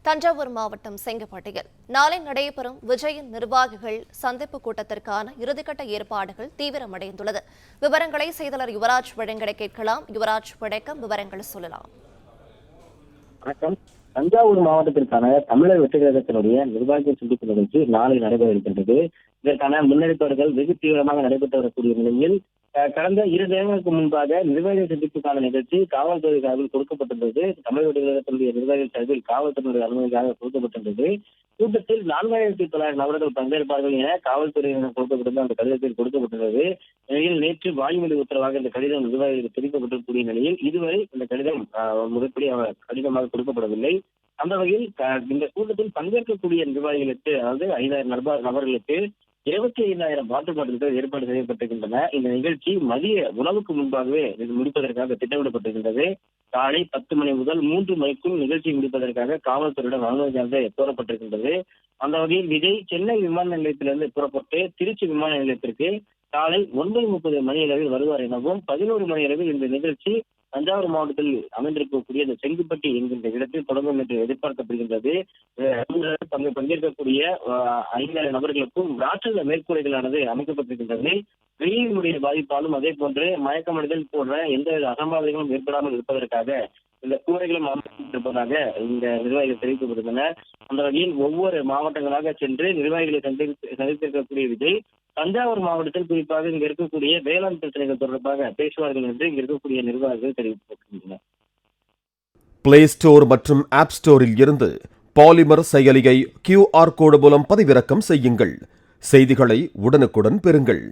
தஞ்சாவூர் மாவட்டம் செங்கப்பட்டியில் நாளை நடைபெறும் விஜயின் நிர்வாகிகள் சந்திப்பு கூட்டத்திற்கான இறுதிக்கட்ட ஏற்பாடுகள் தீவிரமடைந்துள்ளது. விவரங்களை செய்தியாளர் யுவராஜ் வழங்க கேட்கலாம். யுவராஜ், வணக்கம். விவரங்கள் சொல்லலாம். வணக்கம். தஞ்சாவூர் மாவட்டத்திற்கான தமிழர் வெற்றி கழகத்தினுடைய நிர்வாகிகள் சந்திப்பு நிகழ்ச்சி நாளை நடைபெற இருக்கின்றது. இதற்கான முன்னெடுப்புகள் வெகு தீவிரமாக நடைபெற்று வரக்கூடிய நிலையில் கடந்த 2 தினங்களுக்கு முன்பாக நிர்வாகிகள் சந்திப்புக்கான நிகழ்ச்சி காவல்துறை சார்பில் கொடுக்கப்பட்டிருந்தது. தமிழ் வெற்றி கழகத்தினுடைய நிர்வாகிகள் சார்பில் காவல்துறையினுடைய அனுமதிக்காக கொடுக்கப்பட்டிருந்தது. கூட்டத்தில் 4900 நபர்கள் பங்கேற்பார்கள் என காவல்துறையினர் கொடுக்கப்பட்டிருந்த அந்த கடிதத்தில் கொடுக்கப்பட்டுள்ளது. நிலையில் நேற்று வாய்மொழி உத்தரவாக இந்த கடிதம் நிர்வாகிகளுக்கு தெரிவிக்கப்பட்டிருக்கக்கூடிய நிலையில் இதுவரை இந்த கடிதம் முறைப்படி கடிதமாக கொடுக்கப்படவில்லை. அந்த வகையில் இந்த கூட்டத்தில் பங்கேற்கக்கூடிய நிர்வாகிகளுக்கு, அதாவது 5000 நபர்களுக்கு 25,000 வாட்டர் பாட்டில்கள் ஏற்பாடு செய்யப்பட்டிருக்கின்றன. இந்த நிகழ்ச்சி மதிய உணவுக்கு முன்பாகவே முடிப்பதற்காக திட்டமிடப்பட்டிருக்கின்றது. காலை 10 மணி முதல் 3 மணிக்குள் நிகழ்ச்சி முடிப்பதற்காக காவல்துறையிடம் அனுமதி கோரப்பட்டிருக்கின்றது. அந்த வகையில் விஜய் சென்னை விமான நிலையத்திலிருந்து புறப்பட்டு திருச்சி விமான நிலையத்திற்கு காலை 9:30 மணி அளவில் வருவார் எனவும் 11 மணி அளவில் இந்த நிகழ்ச்சி தஞ்சாவூர் மாவட்டத்தில் அமைந்திருக்கக்கூடிய இந்த செங்குப்பட்டி என்கின்ற இடத்தில் தொடங்கும் என்று எதிர்பார்க்கப்படுகின்றது. பங்கேற்கக்கூடிய 5,000 நபர்களுக்கும் ராட்சத மேற்கூரைகளானது அமைக்கப்பட்டிருக்கின்றது. வெயிலினுடைய பாதிப்பாலும் அதே போன்று மயக்கமடைதல் போன்ற எந்தவித அசம்பாவிதங்களும் ஏற்படாமல் இருப்பதற்காக இந்த கூரைகளும் அமைக்கப்பட்டிருப்பதாக இந்த நிர்வாகிகள் தெரிவிக்கப்பட்டுள்ளனர். அந்த வகையில் ஒவ்வொரு மாவட்டங்களாக சென்று நிர்வாகிகளை சந்தித்திருக்கக்கூடிய விஜய் தஞ்சாவூர் மாவட்டத்தில் குறிப்பாக இங்கு இருக்கக்கூடிய வேளாண் பிரச்சனைகள் தொடர்பாக பேசுவார்கள் என்று இங்கு இருக்கக்கூடிய நிர்வாகிகள் தெரிவிக்கப்பட்டுள்ளனர். பிளே ஸ்டோர் மற்றும் ஆப் ஸ்டோரில் இருந்து பாலிமர் செயலியை QR கோடு மூலம் பதிவிறக்கம் செய்யுங்கள். செய்திகளை உடனுக்குடன் பெறுங்கள்.